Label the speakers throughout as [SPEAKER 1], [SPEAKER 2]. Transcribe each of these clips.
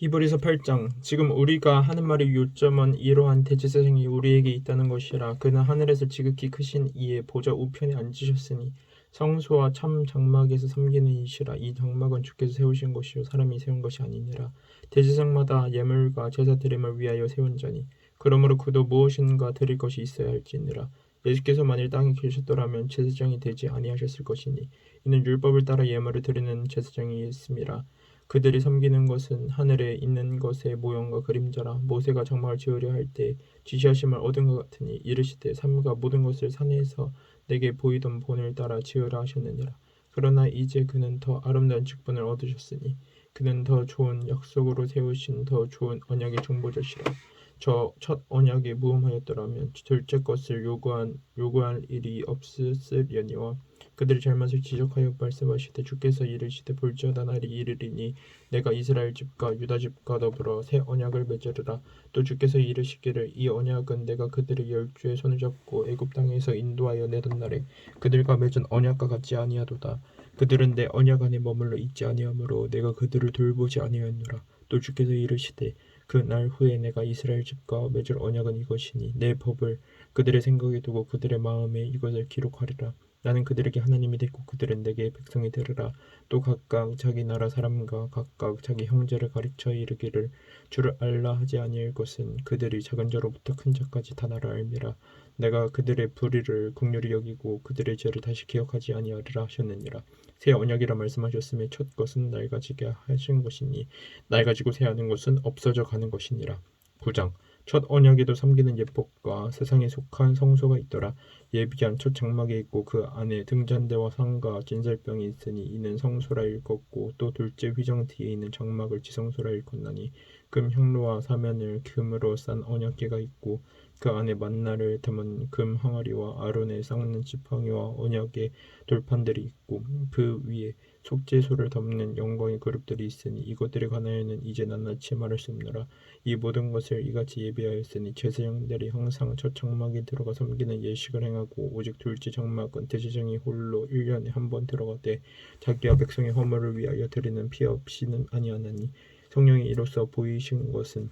[SPEAKER 1] 히브리서 8장. 지금 우리가 하는 말의 요점은 이러한 대제사장이 우리에게 있다는 것이라. 그는 하늘에서 지극히 크신 이의 보좌 우편에 앉으셨으니 성소와 참 장막에서 섬기는 이시라. 이 장막은 주께서 세우신 것이요 사람이 세운 것이 아니니라. 대제사장마다 예물과 제사 드림을 위하여 세운 자니 그러므로 그도 무엇인가 드릴 것이 있어야 할지니라. 예수께서 만일 땅에 계셨더라면 제사장이 되지 아니하셨을 것이니 이는 율법을 따라 예물을 드리는 제사장이 있음이라. 그들이 섬기는 것은 하늘에 있는 것의 모형과 그림자라. 모세가 장막을 지으려 할 때 지시하심을 얻은 것 같으니 이르시되 삼가 모든 것을 산에서 내게 보이던 본을 따라 지으라 하셨느니라. 그러나 이제 그는 더 아름다운 직분을 얻으셨으니 그는 더 좋은 약속으로 세우신 더 좋은 언약의 중보자시라. 저 첫 언약이 무험하였더라면 둘째 것을 요구할 일이 없으려니와 그들의 잘못을 지적하여 말씀하시되 주께서 이르시되 볼지어다 날이 이르리니 내가 이스라엘 집과 유다 집과 더불어 새 언약을 맺으리라. 또 주께서 이르시기를 이 언약은 내가 그들의 열주의 손을 잡고 애굽 땅에서 인도하여 내던 날에 그들과 맺은 언약과 같지 아니하도다. 그들은 내 언약 안에 머물러 있지 아니하므로 내가 그들을 돌보지 아니하였노라. 또 주께서 이르시되 그 날 후에 내가 이스라엘 집과 맺을 언약은 이것이니 내 법을 그들의 생각에 두고 그들의 마음에 이것을 기록하리라. 나는 그들에게 하나님이 되고 그들은 내게 백성이 되리라. 또 각각 자기 나라 사람과 각각 자기 형제를 가르쳐 이르기를 주를 알라 하지 아니할 것은 그들이 작은 자로부터 큰 자까지 다 나를 알미라. 내가 그들의 불의를 긍휼히 여기고 그들의 죄를 다시 기억하지 아니하리라 하셨느니라. 새 언약이라 말씀하셨으며 첫 것은 낡아지게 하신 것이니 낡아지고 새하는 것은 없어져 가는 것이니라. 9장. 첫 언약에도 섬기는 예법과 세상에 속한 성소가 있더라. 예비한 첫 장막에 있고 그 안에 등잔대와 상과 진설병이 있으니 이는 성소라 일컫고 또 둘째 휘정 뒤에 있는 장막을 지성소라 일컫나니 금 향로와 사면을 금으로 싼 언약궤가 있고 그 안에 만나를 담은 금 항아리와 아론의 쌓는 지팡이와 언약의 돌판들이 있고 그 위에 속죄소를 덮는 영광의 그룹들이 있으니 이것들에 관하여는 이제 낱낱이 말할 수 없노라. 이 모든 것을 이같이 예비하였으니 제사장들이 항상 첫 장막에 들어가 섬기는 예식을 행하고 오직 둘째 장막은 대제사장이 홀로 1년에 한 번 들어가되 자기와 백성의 허물을 위하여 드리는 피 없이는 아니하나니 성령이 이로써 보이신 것은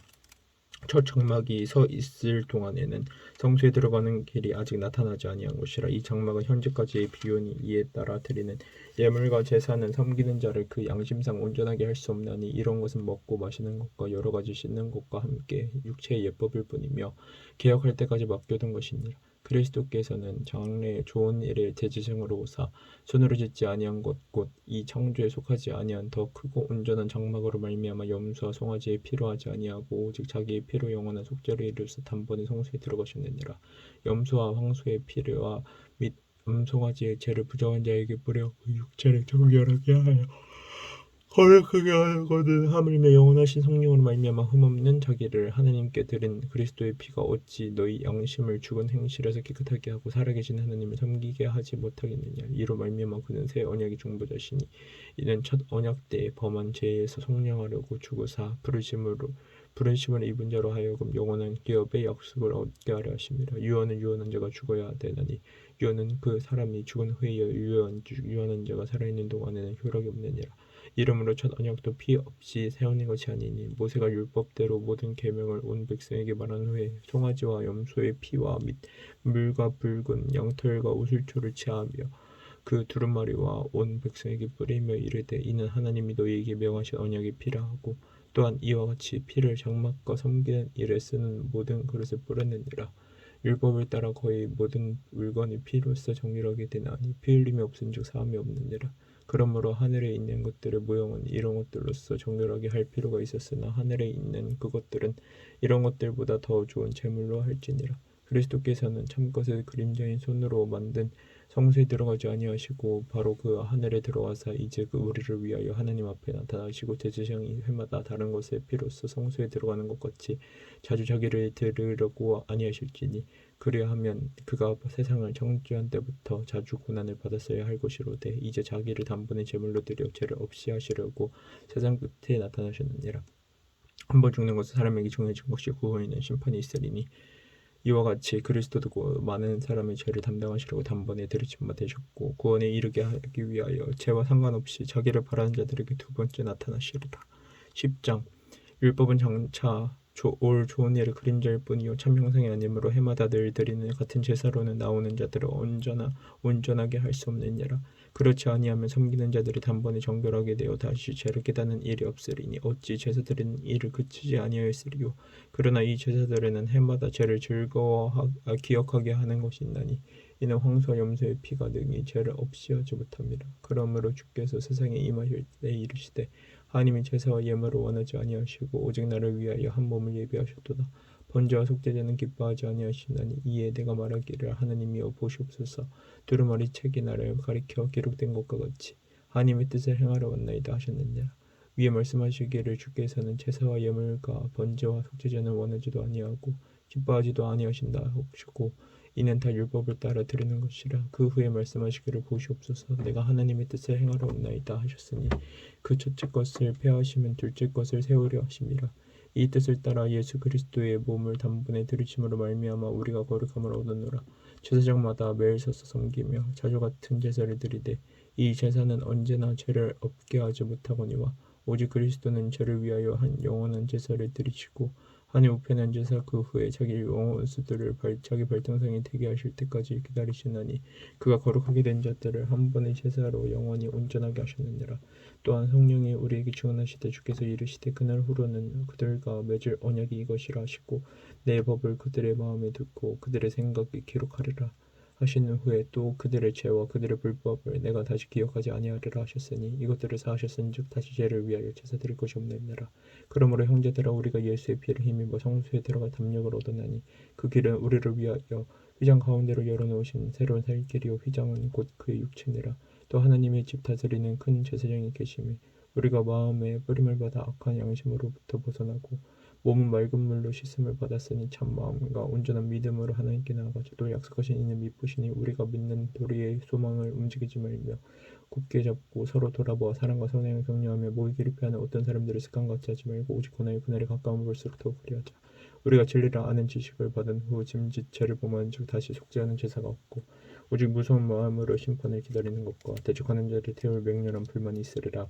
[SPEAKER 1] 첫 장막이 서 있을 동안에는 성소에 들어가는 길이 아직 나타나지 아니한 것이라. 이 장막은 현재까지의 비유니 이에 따라 드리는 예물과 제사는 섬기는 자를 그 양심상 온전하게 할 수 없나니 이런 것은 먹고 마시는 것과 여러 가지 씻는 것과 함께 육체의 예법일 뿐이며 개혁할 때까지 맡겨둔 것이니라. 그리스도께서는 장래의 좋은 일의 대제사장으로 오사 손으로 짓지 아니한 것 곧 이 창조에 속하지 아니한 더 크고 온전한 장막으로 말미암아 염소와 송아지에 필요하지 아니하고 오직 자기의 피로 영원한 속죄를 이루사 단번에 성소에 들어가셨느니라. 염소와 황소의 피와 및 송아지의 죄를 부정한 자에게 뿌려 그 육체를 정결하게 하여 거룩하게 하는 것은 하물며 영원하신 성령으로 말미암아 흠없는 자기를 하나님께 드린 그리스도의 피가 어찌 너희 양심을 죽은 행실에서 깨끗하게 하고 살아계신 하나님을 섬기게 하지 못하겠느냐. 이로 말미암아 그는 새 언약의 중보자시니 이는 첫 언약 때에 범한 죄에서 속량하려고 죽으사 부르심을 입은 자로 하여금 영원한 기업의 약속을 얻게 하려 하심이라. 유언은 유언한 자가 죽어야 되나니 유언은 그 사람이 죽은 후에야 유언한 자가 살아있는 동안에는 효력이 없느니라. 이러므로 첫 언약도 피 없이 세우는 것이 아니니 모세가 율법대로 모든 계명을 온 백성에게 말한 후에 송아지와 염소의 피와 및 물과 붉은 양털과 우슬초를 취하며 그 두루마리와 온 백성에게 뿌리며 이르되 이는 하나님이 너희에게 명하신 언약의 피라 하고 또한 이와 같이 피를 장막과 섬기는 일에 쓰는 모든 그릇에 뿌렸느니라. 율법을 따라 거의 모든 물건이 피로써 정결하게 되나니 피 흘림이 없은즉 사함이 없느니라. 그러므로 하늘에 있는 것들의 모형은 이런 것들로서 정결하게 할 필요가 있었으나 하늘에 있는 그것들은 이런 것들보다 더 좋은 제물로 할지니라. 그리스도께서는 참것의 그림자인 손으로 만든 성소에 들어가지 아니하시고 바로 그 하늘에 들어가사 이제 그 우리를 위하여 하나님 앞에 나타나시고 대제사장이 회마다 다른 것의 피로써 성소에 들어가는 것 같이 자주 자기를 들으려고 아니하실지니 그리하면 그가 세상을 창조한 때부터 자주 고난을 받았어야 할 것이로되 이제 자기를 단번에 제물로 드려 죄를 없이 하시려고 세상 끝에 나타나셨느니라. 한번 죽는 것은 사람에게 정해진 것이 구원에는 심판이 있으리니 이와 같이 그리스도도 많은 사람의 죄를 담당하시려고 단번에 들으심바 되셨고 구원에 이르게 하기 위하여 죄와 상관없이 자기를 바라는 자들에게 두 번째 나타나시리라. 10장. 율법은 장차 올 좋은 일을 그림자일 뿐이요 참 형상이 아니므로 해마다 늘 드리는 같은 제사로는 나오는 자들을 온전하게 할 수 없느니라. 그렇지 아니하면 섬기는 자들이 단번에 정결하게 되어 다시 죄를 깨닫는 일이 없으리니 어찌 제사 드리는 일을 그치지 아니하였으리요. 그러나 이 제사들에는 해마다 죄를 기억하게 하는 것이 있나니 이는 황소와 염소의 피가 능히 죄를 없이 하지 못함이라. 그러므로 주께서 세상에 임하실 때 이르시되 하나님이 제사와 예물을 원하지 아니하시고 오직 나를 위하여 한 몸을 예비하셨도다. 번제와 속죄제는 기뻐하지 아니하시나니 이에 내가 말하기를 하나님이여 보시옵소서. 두루마리 책이 나를 가리켜 기록된 것과 같이 하나님의 뜻을 행하러 왔나이다 하셨느니라. 위에 말씀하시기를 주께서는 제사와 예물과 번제와 속죄제는 원하지도 아니하고 기뻐하지도 아니하신다 하시고 이는 다 율법을 따라 드리는 것이라. 그 후에 말씀하시기를 보시옵소서. 내가 하나님의 뜻을 행하러 왔나이다 하셨으니 그 첫째 것을 폐하시면 둘째 것을 세우려 하심이라. 이 뜻을 따라 예수 그리스도의 몸을 단번에 들이심으로 말미암아 우리가 거룩함을 얻었노라. 제사장마다 매일 서서 섬기며 자주 같은 제사를 드리되 이 제사는 언제나 죄를 없게 하지 못하거니와 오직 그리스도는 죄를 위하여 한 영원한 제사를 드리시고 하늘 우편에 앉으사 그 후에 자기 원수들을 자기 발등상에 되게 하실 때까지 기다리시나니 그가 거룩하게 된 자들을 한 번의 제사로 영원히 온전하게 하셨느니라. 또한 성령이 우리에게 증언하시되 주께서 이르시되 그날 후로는 그들과 맺을 언약이 이것이라 하시고 내 법을 그들의 마음에 두고 그들의 생각에 기록하리라 하신 후에 또 그들의 죄와 그들의 불법을 내가 다시 기억하지 아니하리라 하셨으니 이것들을 사하셨은즉 다시 죄를 위하여 제사 드릴 것이 없느니라. 그러므로 형제들아 우리가 예수의 피를 힘입어 성소에 들어가 담력을 얻었나니 그 길은 우리를 위하여 휘장 가운데로 열어놓으신 새로운 살 길이요 휘장은 곧 그의 육체니라. 또 하나님의 집 다스리는 큰 제사장이 계심에 우리가 마음에 뿌림을 받아 악한 양심으로부터 벗어나고 몸은 맑은 물로 씻음을 받았으니 참 마음과 온전한 믿음으로 하나님께 나아가자. 또 약속하신 이는 믿으시니 우리가 믿는 도리의 소망을 움직이지 말며 굳게 잡고 서로 돌아보아 사랑과 선행을 격려하며 모이기를 피하는 어떤 사람들의 습관같이 하지 말고 오직 권하여 그날이 가까운 볼수록 더욱 그리하자. 우리가 진리를 아는 지식을 받은 후 짐짓 죄를 범하는 즉 다시 속죄하는 제사가 없고 오직 무서운 마음으로 심판을 기다리는 것과 대적하는 자를 태울 맹렬한 불만이 있으리라.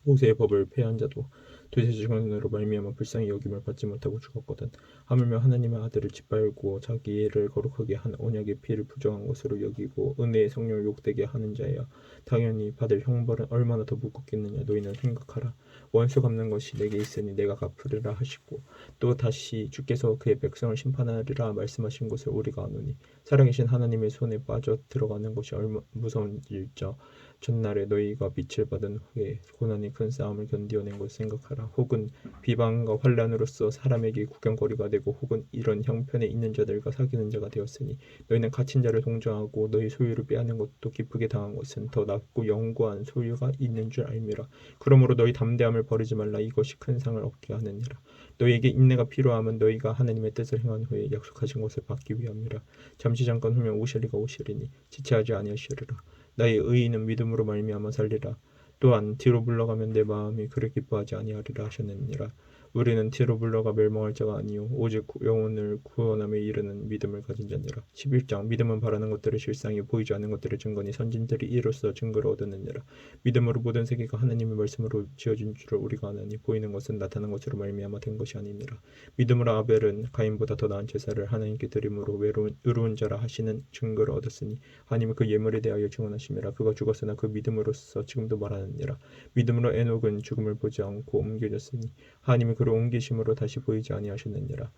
[SPEAKER 1] 모세의 법을 폐한 자도 두세 증언으로 말미암아 불쌍히 여김을 받지 못하고 죽었거든. 하물며 하나님의 아들을 짓밟고 자기를 거룩하게 한 언약의 피를 부정한 것으로 여기고 은혜의 성령을 욕되게 하는 자야 당연히 받을 형벌은 얼마나 더 무겁겠느냐. 너희는 생각하라. 원수 갚는 것이 내게 있으니 내가 갚으리라 하시고 또 다시 주께서 그의 백성을 심판하리라 말씀하신 것을 우리가 아노니 살아계신 하나님의 손에 빠져 들어가는 것이 얼마나 무서운 일자. 전날에 너희가 빛을 받은 후에 고난의 큰 싸움을 견디어낸 것을 생각하라. 혹은 비방과 환난으로서 사람에게 구경거리가 되고 혹은 이런 형편에 있는 자들과 사귀는 자가 되었으니 너희는 갇힌 자를 동정하고 너희 소유를 빼앗는 것도 기쁘게 당한 것은 더 낫고 영구한 소유가 있는 줄 알미라. 그러므로 너희 담대함을 버리지 말라. 이것이 큰 상을 얻게 하느니라. 너희에게 인내가 필요함은 너희가 하나님의 뜻을 행한 후에 약속하신 것을 받기 위함이라. 잠시 잠깐 후면 오시리가 오시리니 지체하지 아니하시리라. 나의 의인은 믿음으로 말미암아 살리라. 또한 뒤로 물러가면 내 마음이 그를 기뻐하지 아니하리라 하셨느니라. 우리는 뒤로 물러가 멸망할 자가 아니요 오직 영혼을 구원함에 이르는 믿음을 가진 자니라. 11장 믿음은 바라는 것들의 실상이 보이지 않는 것들의 증거니 선진들이 이로써 증거를 얻었느니라. 믿음으로 모든 세계가 하나님의 말씀으로 지어진 줄을 우리가 아나니 보이는 것은 나타난 것으로 말미암아 된 것이 아니니라. 믿음으로 아벨은 가인보다 더 나은 제사를 하나님께 드림으로 의로운 자라 하시는 증거를 얻었으니 하나님은 그 예물에 대하여 증언하심이라. 그가 죽었으나 그 믿음으로써 지금도 말하느니라. 믿음으로 에녹은 죽음을 보지 않고 옮겨졌으니 하나님이 그를 옮기심으로 다시 보이지 아니하셨느니라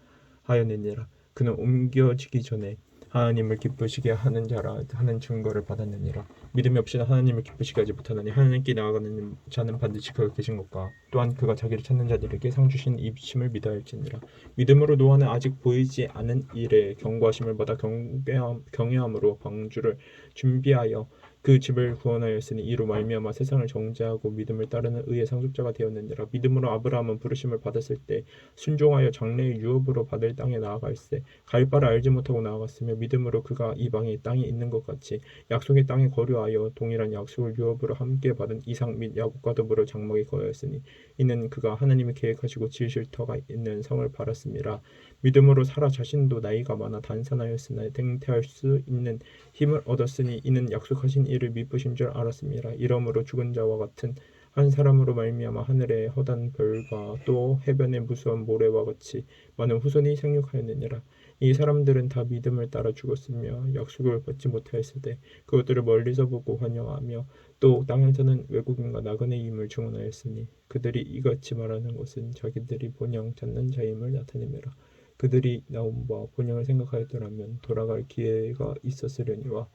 [SPEAKER 1] 하였느니라. 그는 옮겨지기 전에 하나님을 기쁘시게 하는 자라 하는 증거를 받았느니라. 믿음이 없이는 하나님을 기쁘시게 하지 못하나니 하나님께 나아가는 자는 반드시 그가 계신 것과 또한 그가 자기를 찾는 자들에게 상 주신 입심을 믿어야 할지니라. 믿음으로 노아는 아직 보이지 않은 일에 경고하심을 받아 경외함으로 방주를 준비하여 그 집을 구원하였으니 이로 말미암아 세상을 정죄하고 믿음을 따르는 의의 상속자가 되었느니라. 믿음으로 아브라함은 부르심을 받았을 때 순종하여 장래의 유업으로 받을 땅에 나아갈새 갈 바를 알지 못하고 나아갔으며 믿음으로 그가 이방에 땅이 있는 것 같이 약속의 땅에 거류하여 동일한 약속을 유업으로 함께 받은 이삭 및 야곱과 더불어 장막에 거하였으니 이는 그가 하나님이 계획하시고 지으실 터가 있는 성을 바랐습니다. 믿음으로 사라 자신도 나이가 많아 단산하였으나 맹태할 수 있는 힘을 얻었으니 이는 약속하신 이를 미쁘신 줄 알았습니다. 이러므로 죽은 자와 같은 한 사람으로 말미암아 하늘의 허다한 별과 또 해변의 무수한 모래와 같이 많은 후손이 생육하였느니라. 이 사람들은 다 믿음을 따라 죽었으며 약속을 받지 못하였을 때 그것들을 멀리서 보고 환영하며 또 땅에서는 외국인과 나그네임을 증언하였으니 그들이 이같이 말하는 것은 자기들이 본향 찾는 자임을 나타내매라. 그들이 나온 바 본향을 생각하였더라면 돌아갈 기회가 있었으려니와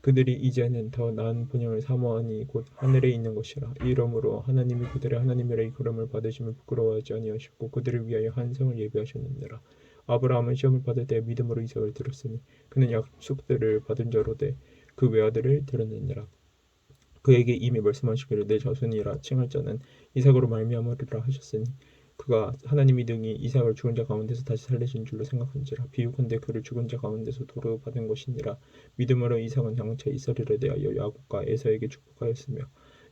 [SPEAKER 1] 그들이 이제는 더 나은 본향을 사모하니 곧 하늘에 있는 것이라. 이러므로 하나님이 그들의 하나님이라 이끌음을 받으심을 부끄러워하지 아니하셨고 그들을 위하여 한 성을 예비하셨느니라. 아브라함은 시험을 받을 때 믿음으로 이삭을 들었으니 그는 약속들을 받은 자로되 그 외아들을 들었느니라. 그에게 이미 말씀하시기를 내 자손이라 칭할 자는 이삭으로 말미암으리라 하셨으니 그가 하나님이 능히 이삭을 죽은 자 가운데서 다시 살리신 줄로 생각한지라. 비유컨대 그를 죽은 자 가운데서 도로 받은 것이니라. 믿음으로 이삭은 장차 이스라엘에 대하여 야곱과 에사에게 축복하였으며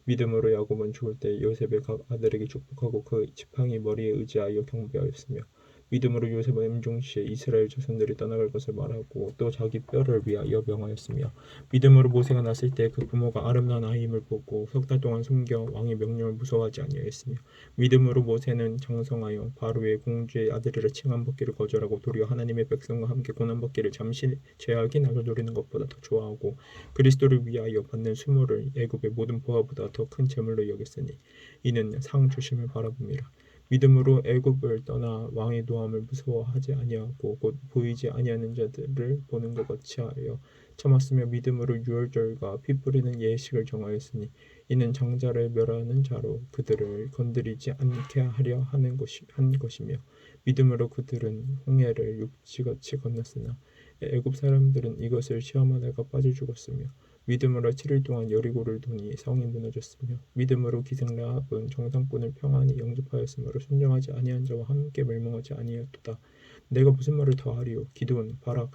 [SPEAKER 1] 믿음으로 야곱은 죽을 때 요셉의 각 아들에게 축복하고 그 지팡이 머리에 의지하여 경배하였으며 믿음으로 요셉은 임종시에 이스라엘 자손들이 떠나갈 것을 말하고 또 자기 뼈를 위하여 명하였으며 믿음으로 모세가 났을 때 그 부모가 아름다운 아이임을 보고 석 달 동안 숨겨 왕의 명령을 무서워하지 아니하였으며 믿음으로 모세는 장성하여 바로의 공주의 아들이라 칭함 받기를 거절하고 도리어 하나님의 백성과 함께 고난 받기를 잠시 죄악이 낙을 누리는 것보다 더 좋아하고 그리스도를 위하여 받는 수모를 애굽의 모든 보화보다 더 큰 재물로 여겼으니 이는 상 주심을 바라봅니다. 믿음으로 애굽을 떠나 왕의 노함을 무서워하지 아니하고 곧 보이지 아니하는 자들을 보는 것 같이 하여 참았으며 믿음으로 유월절과 피 뿌리는 예식을 정하였으니 이는 장자를 멸하는 자로 그들을 건드리지 않게 하려 한 것이며 믿음으로 그들은 홍해를 육지같이 건넜으나 애굽 사람들은 이것을 시험하다가 빠져 죽었으며 믿음으로 7일 동안 여리고를 도니 성이 무너졌으며 믿음으로 기생 라합은 정탐꾼을 평안히 영접하였으므로 순종하지 아니한 자와 함께 멸망하지 아니하였도다. 내가 무슨 말을 더하리요? 기드온, 바락,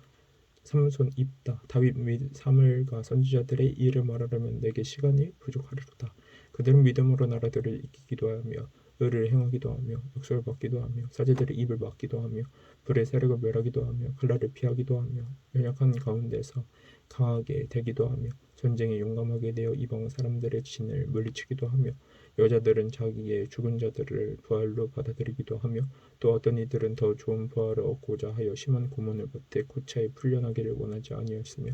[SPEAKER 1] 삼손, 입다, 다윗 및 사무엘과 선지자들의 일을 말하려면 내게 시간이 부족하리로다. 그들은 믿음으로 나라들을 이기기도 하며 의를 행하기도 하며 약속을 받기도 하며 사제들의 입을 막기도 하며 불의 세력을 멸하기도 하며 칼날을 피하기도 하며 연약한 가운데서 강하게 되기도 하며 전쟁에 용감하게 되어 이방 사람들의 진을 물리치기도 하며 여자들은 자기의 죽은 자들을 부활로 받아들이기도 하며 또 어떤 이들은 더 좋은 부활을 얻고자 하여 심한 고문을 받되 고차에 풀려나기를 원하지 아니하였으며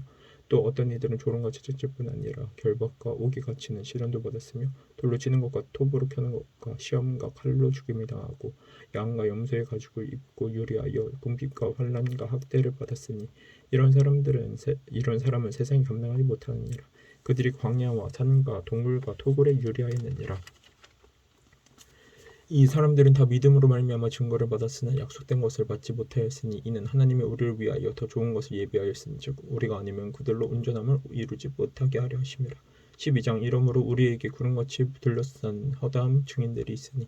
[SPEAKER 1] 또 어떤 이들은 조롱과 채찍질 뿐 아니라 결박과 옥에 갇히는 시련도 받았으며 돌로 치는 것과 톱으로 켜는 것과 시험과 칼로 죽임을 당하고 양과 염소의 가죽을 입고 유리하여 궁핍과 환난과 학대를 받았으니 이런 사람은 세상이 감당하지 못하느니라. 그들이 광야와 산과 동물과 토굴에 유리하였느니라. 이 사람들은 다 믿음으로 말미암아 증거를 받았으나 약속된 것을 받지 못하였으니 이는 하나님이 우리를 위하여 더 좋은 것을 예비하였으니즉 우리가 아니면 그들로 온전함을 이루지 못하게 하려 하심이라. 12장 이러므로 우리에게 구름같이 둘러싼 허다한 증인들이 있으니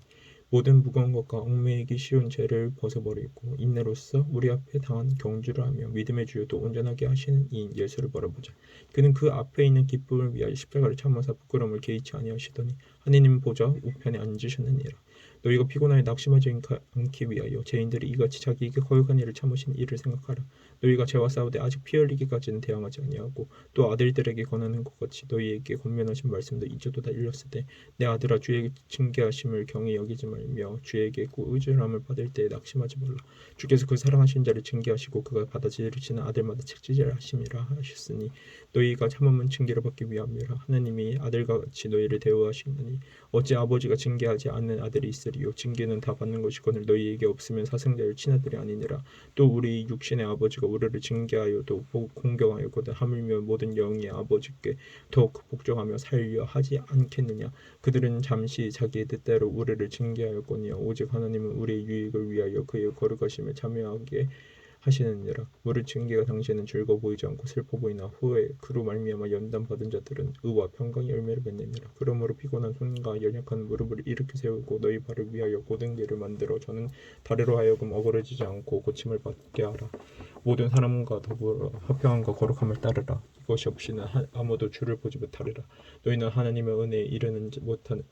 [SPEAKER 1] 모든 무거운 것과 얽매이기 쉬운 죄를 벗어버리고 인내로써 우리 앞에 당한 경주를 하며 믿음의 주요도 온전하게 하시는 이인 예수를 바라보자. 그는 그 앞에 있는 기쁨을 위하여 십자가를 참으사 부끄러움을 개의치 아니하시더니 하느님 보좌 우편에 앉으셨느니라. 너희가 피곤하여 낙심하지 않기 위하여 죄인들이 이같이 자기에게 거역한 일을 참으신 이를 생각하라. 너희가 죄와 싸우되 아직 피 흘리기까지는 대항하지 아니하고 또 아들들에게 권하는 것 같이 너희에게 권면하신 말씀도 이제도다 일렀을 때 내 아들아 주의 징계하심을 경히 여기지 말며 주에게 꾸지람을 받을 때에 낙심하지 말라. 주께서 그 사랑하신 자를 징계하시고 그가 받아들이시는 아들마다 책지질하심이라 하셨으니 너희가 참음은 징계를 받기 위함이라. 하나님이 아들과 같이 너희를 대우하시느니 어찌 아버지가 징계하지 않는 아들이 있으리요. 징계는 다 받는 것이거늘 너희에게 없으면 사생자의 친아들이 아니니라. 또 우리 육신의 아버지가 우리를 징계하여도 공경하였거든 하물며 모든 영의 아버지께 더욱 복종하며 살려 하지 않겠느냐. 그들은 잠시 자기의 뜻대로 우리를 징계하였거니와 오직 하나님은 우리의 유익을 위하여 그의 거룩하심에 참여하게 하시느니라. 무릇 징계가 당시에는 즐거워 보이지 않고 슬퍼 보이나 후에 그로 말미암아 연단 받은 자들은 의와 평강의 열매를 맺느니라. 그러므로 피곤한 손과 연약한 무릎을 일으켜 세우고 너희 발을 위하여 고든 길을 만들어 저는 다리로 하여금 어그러지지 않고 고침을 받게 하라. 모든 사람과 더불어 화평함과 거룩함을 따르라. 이것이 없이는 아무도 주를 보지 못하리라. 너희는 하나님의 은혜에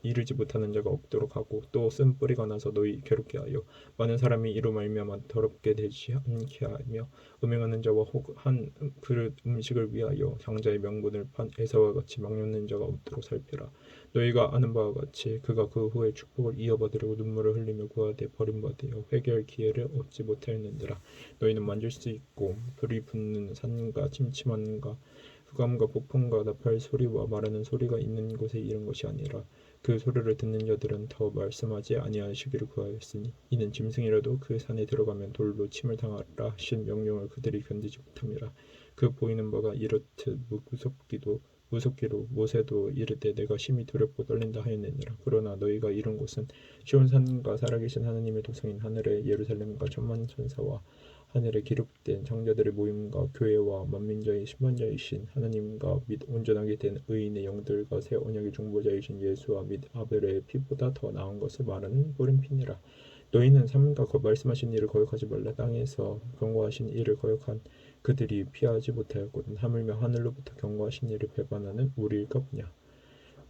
[SPEAKER 1] 이르지 못하는 자가 없도록 하고 또 쓴 뿌리가 나서 너희 괴롭게 하여 많은 사람이 이로 말미암아 더럽게 되지 않게 피하며 음행하는 자와 혹 한 그릇 음식을 위하여 장자의 명분을 판 에사와 같이 막론는 자가 없도록 살펴라. 너희가 아는 바와 같이 그가 그 후에 축복을 이어받으려고 눈물을 흘리며 구하되 버림받으여 회개할 기회를 얻지 못하였느니라. 너희는 만질 수 있고 불이 붙는 산과 침침함과 흑암과 폭풍과 나팔 소리와 말하는 소리가 있는 곳에 이른 것이 아니라 그 소리를 듣는 자들은 더 말씀하지 아니하시기를 구하였으니 이는 짐승이라도 그 산에 들어가면 돌로 침을 당하라 하신 명령을 그들이 견디지 못함이라. 그 보이는 바가 이렇듯 무섭기로 모세도 이르되 내가 심히 두렵고 떨린다 하였느니라. 그러나 너희가 이른 곳은 시온산과 살아계신 하나님의 도성인 하늘의 예루살렘과 천만 천사와 하늘에 기록된 장자들의 모임과 교회와 만민자의 심판자이신 하나님과 및 온전하게 된 의인의 영들과 새 언약의 중보자이신 예수와 및 아벨의 피보다 더 나은 것을 말하는 보림핀이라. 너희는 삼가 말씀하신 일을 거역하지 말라. 땅에서 경고하신 일을 거역한 그들이 피하지 못하였거든. 하물며 하늘로부터 경고하신 일을 배반하는 우리일까 보냐.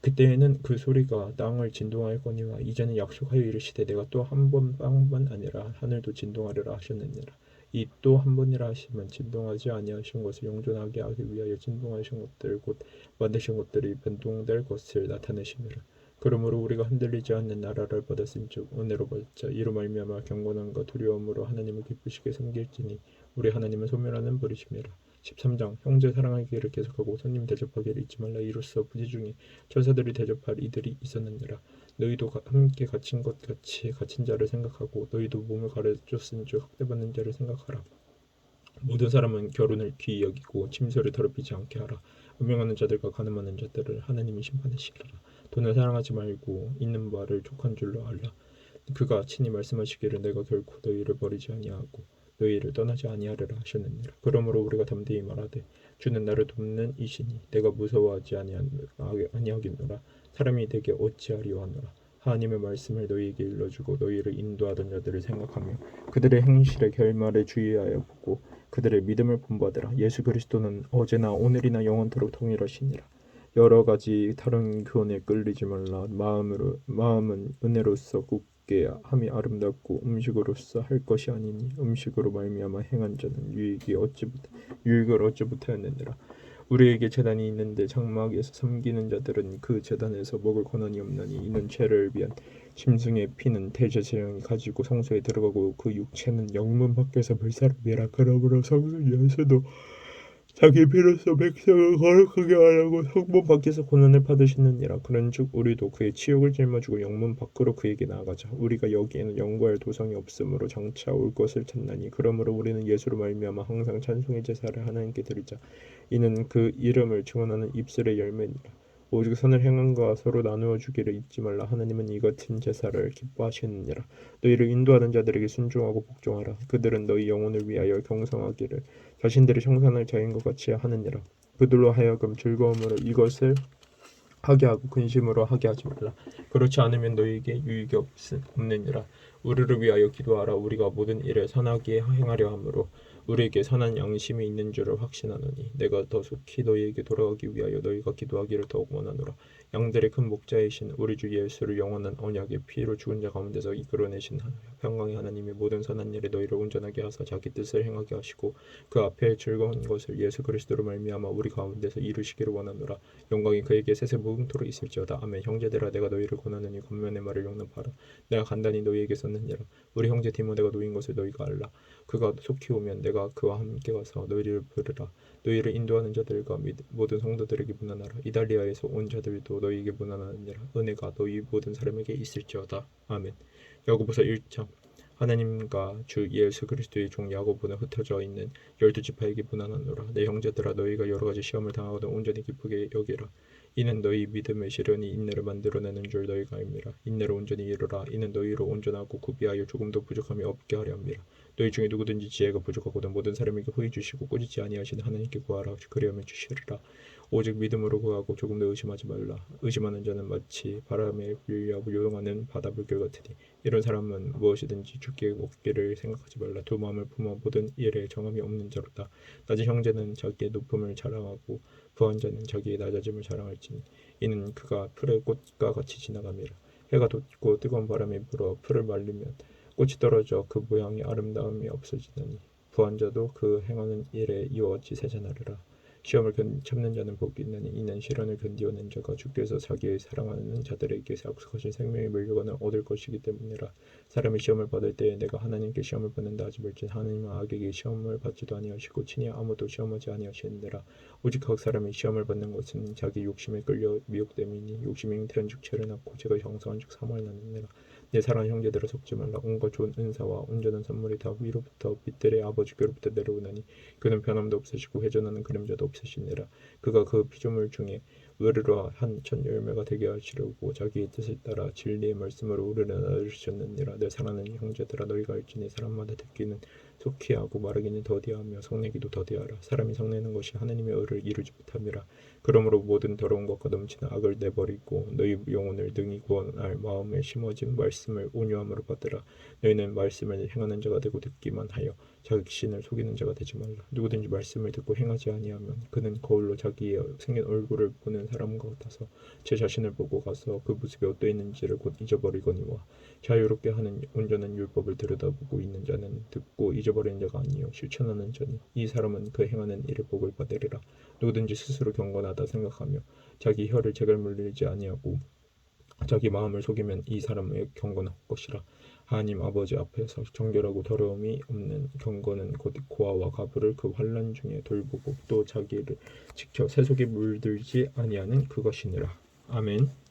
[SPEAKER 1] 그때에는 그 소리가 땅을 진동하였거니와 이제는 약속하여 이르시되 내가 또 한 번뿐만 아니라 하늘도 진동하리라 하셨느니라. 이 또 한 번이라 하시면 진동하지 아니하신 것을 영존하게 하기 위하여 진동하신 것들 곧 만드신 것들이 변동될 것을 나타내시니라. 그러므로 우리가 흔들리지 않는 나라를 받았은즉 은혜로 받자. 이로 말미암아 경건함과 두려움으로 하나님을 기쁘시게 섬길지니 우리 하나님은 소멸하는 버리심이라. 13장 형제 사랑하기를 계속하고 손님 대접하기를 잊지 말라. 이로써 부지 중에 천사들이 대접할 이들이 있었느니라. 너희도 함께 갇힌 것 같이 갇힌 자를 생각하고 너희도 몸을 가르쳤은즉 학대받는 자를 생각하라. 모든 사람은 결혼을 귀히 여기고 침소를 더럽히지 않게 하라. 음행하는 자들과 간음하는 자들을 하나님이 심판하시리라. 돈을 사랑하지 말고 있는 바를 족한 줄로 알라. 그가 친히 말씀하시기를 내가 결코 너희를 버리지 아니하고 너희를 떠나지 아니하리라 하셨느니라. 그러므로 우리가 담대히 말하되 주는 나를 돕는 이시니 내가 무서워하지 아니하겠노라. 사람이 내게 어찌하리요 하노라. 하나님의 말씀을 너희에게 일러주고 너희를 인도하던 자들을 생각하며 그들의 행실의 결말에 주의하여 보고 그들의 믿음을 본받으라. 예수 그리스도는 어제나 오늘이나 영원토록 동일하시니라. 여러 가지 다른 교훈에 끌리지 말라. 마음은 은혜로서 굳게 함이 아름답고 음식으로서 할 것이 아니니 음식으로 말미암아 행한 자는 유익을 얻지 못하였느니라. 우리에게 제단이 있는데 장막에서 섬기는 자들은 그 제단에서 먹을 권한이 없나니 이는 죄를 위한 짐승의 피는 대제사장이 가지고 성소에 들어가고 그 육체는 영문 밖에서 불사름이라. 그러므로 성소 예수도 자기 피로써 백성을 거룩하게 하라고 성문 밖에서 고난을 받으시느니라. 그런즉 우리도 그의 치욕을 짊어지고 영문 밖으로 그에게 나아가자. 우리가 여기에는 연구할 도성이 없으므로 장차 올 것을 찾나니 그러므로 우리는 예수로 말미암아 항상 찬송의 제사를 하나님께 드리자. 이는 그 이름을 증언하는 입술의 열매니라. 오직 선을 행함과 서로 나누어 주기를 잊지 말라. 하나님은 이 같은 제사를 기뻐하시느니라. 너희를 인도하는 자들에게 순종하고 복종하라. 그들은 너희 영혼을 위하여 경성하기를 자신들의 청산을 자인 것 같이 하느니라. 그들로 하여금 즐거움으로 이것을 하게 하고 근심으로 하게 하지 말라. 그렇지 않으면 너희에게 유익이 없느니라. 우리를 위하여 기도하라. 우리가 모든 일을 선하게 행하려 함으로 우리에게 선한 양심이 있는 줄을 확신하노니 내가 더 속히 너희에게 돌아가기 위하여 너희가 기도하기를 더욱 원하노라. 양들의 큰 목자이신 우리 주 예수를 영원한 언약의 피로 죽은 자 가운데서 이끌어내신 평강의 하나님이 모든 선한 일에 너희를 온전하게 하사 자기 뜻을 행하게 하시고 그 앞에 즐거운 것을 예수 그리스도로 말미암아 우리 가운데서 이루시기를 원하노라. 영광이 그에게 세세무궁토록 있을지어다. 아멘. 형제들아 내가 너희를 권하노니 겉면의 말을 용납하라. 내가 간단히 너희에게 썼느니라. 우리 형제 디모데가 놓인 것을 너희가 알라. 그가 속히 오면 내가 그와 함께 가서 너희를 부르라. 너희를 인도하는 자들과 및 모든 성도들에게 문안하라. 이달리아에서 온 자들도 너희에게 문안하느니라. 은혜가 너희 모든 사람에게 있을지어다. 아멘. 야고보서 1장. 하나님과 주 예수 그리스도의 종 야고보는 흩어져 있는 12지파에게 문안하노라. 내 형제들아 너희가 여러 가지 시험을 당하거든 온전히 기쁘게 여기라. 이는 너희 믿음의 시련이 인내를 만들어내는 줄 너희가 알미라. 인내를 온전히 이루라. 이는 너희로 온전하고 구비하여 조금도 부족함이 없게 하려 함이라. 너희 중에 누구든지 지혜가 부족하거든 모든 사람에게 후히 주시고 꾸짖지 아니하시는 하나님께 구하라. 그리하면 주시리라. 오직 믿음으로 구하고 조금도 의심하지 말라. 의심하는 자는 마치 바람에 불려 요동하는 바다 물결 같으니 이런 사람은 무엇이든지 주께 얻기를 생각하지 말라. 두 마음을 품어 모든 일에 정함이 없는 자로다. 낮은 형제는 자기의 높음을 자랑하고 부한 자는 자기의 낮아짐을 자랑할지니 이는 그가 풀의 꽃과 같이 지나감이라. 해가 돋고 뜨거운 바람이 불어 풀을 말리면 꽃이 떨어져 그 모양의 아름다움이 없어지나니 부한 자도 그 행하는 일에 이와 같이 세잔하리라. 시험을 참는 자는 복이 있나니 이는 시련을 견디어낸 자가 주께서 자기의 사랑하는 자들에게 약속하신 생명의 면류관을 얻을 것이기 때문이라. 사람이 시험을 받을 때에 내가 하나님께 시험을 받는다 하지 말지 하나님은 악에게 시험을 받지도 아니하시고 친히 아무도 시험하지 아니하시느니라. 오직 각 사람이 시험을 받는 것은 자기 욕심에 끌려 미혹됨이니 욕심이 잉태한 즉 죄를 낳고 죄가 형성한 즉 사망을 낳느니라. 내 사랑하는 형제들아 속지 말라. 온갖 좋은 은사와 온전한 선물이 다 위로부터 빛들의 아버지께로부터 내려오나니 그는 변함도 없으시고 회전하는 그림자도 없으시니라. 그가 그 피조물 중에 의르러 한 첫 열매가 되게 하시려고 자기의 뜻을 따라 진리의 말씀으로 우리를 낳으셨느니라. 내 사랑하는 형제들아 너희가 알지니 사람마다 듣기는 속히 하고 말하기는 더디하며 성내기도 더디하라. 사람이 성내는 것이 하나님의 의를 이루지 못함이라. 그러므로 모든 더러운 것과 넘치는 악을 내버리고 너희 영혼을 능히 구원할 마음에 심어진 말씀을 온유함으로 받으라. 너희는 말씀을 행하는 자가 되고 듣기만 하여 자신을 속이는 자가 되지 말라. 누구든지 말씀을 듣고 행하지 아니하면 그는 거울로 자기의 생긴 얼굴을 보는 사람과 같아서 제 자신을 보고 가서 그 모습이 어떠 있는지를 곧 잊어버리거니와 자유롭게 하는 온전한 율법을 들여다보고 있는 자는 듣고 잊어버리는 자가 아니요 실천하는 자니 이 사람은 그 행하는 일의 복을 받으리라. 누구든지 스스로 경건하다 생각하며 자기 혀를 재갈 물리지 아니하고 자기 마음을 속이면 이 사람의 경건할 것이라. 하나님 아버지 앞에서 정결하고 더러움이 없는 경건은 곧 고아와 가부를 그 환난 중에 돌보고 또 자기를 지켜 세속에 물들지 아니하는 그것이니라. 아멘.